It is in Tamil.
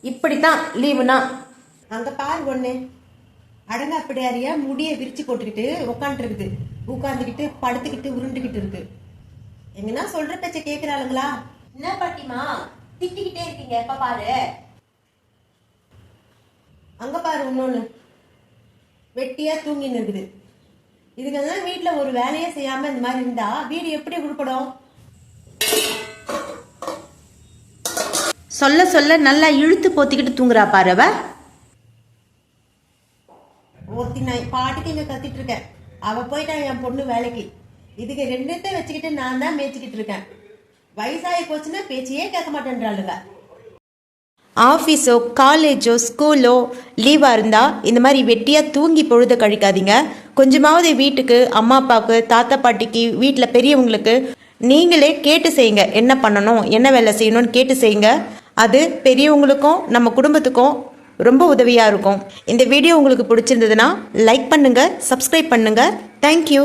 இப்படித்தான் லீவுனா. அங்க பாரு ஒண்ணு அடங்க அப்படியாரியா முடியை விரிச்சு போட்டுக்கிட்டு உட்காந்துருக்குது. உட்காந்துக்கிட்டு படுத்துக்கிட்டு உருண்டுகிட்டு இருக்கு. எங்கன்னா சொல்ற பேச்ச கேக்குறாளுங்களா? என்ன பாட்டிமா திட்டிக்கிட்டே இருக்கீங்க? எப்ப பாரு. அங்க பாரு இன்னொன்னு வெட்டியா தூங்கின்னு இருக்குது. இதுக்கெல்லாம் வீட்டுல ஒரு வேலையே செய்யாம இந்த மாதிரி இருந்தா வீடு எப்படி உருப்படும்? சொல்ல சொல்ல நல்லா இழுத்து போத்திக்கிட்டு தூங்குறா பாருவ. ஒருத்தி நான் பாட்டுக்கு இங்க கத்திட்டு இருக்கேன். அவ போயிட்டா என் பொண்ணு வேலைக்கு. இதுக்கு ரெண்டுத்தை வச்சுக்கிட்டு நான் தான் மேய்ச்சிக்கிட்டு இருக்கேன். வயசாகி போச்சுன்னா பேச்சையே கேட்க மாட்டேன்றாளுங்க. ஆஃபீஸோ காலேஜோ ஸ்கூலோ லீவாக இருந்தால் இந்த மாதிரி வெட்டியாக தூங்கி பொழுத கழிக்காதீங்க. கொஞ்சமாவது வீட்டுக்கு அம்மா அப்பாவுக்கு தாத்தா பாட்டிக்கு வீட்டில் பெரியவங்களுக்கு நீங்களே கேட்டு செய்யுங்க. என்ன பண்ணணும் என்ன வேலை செய்யணும்னு கேட்டு செய்யுங்க. அது பெரியவங்களுக்கும் நம்ம குடும்பத்துக்கும் ரொம்ப உதவியாக இருக்கும். இந்த வீடியோ உங்களுக்கு பிடிச்சிருந்ததுன்னா லைக் பண்ணுங்கள், சப்ஸ்கிரைப் பண்ணுங்கள். தேங்க்யூ.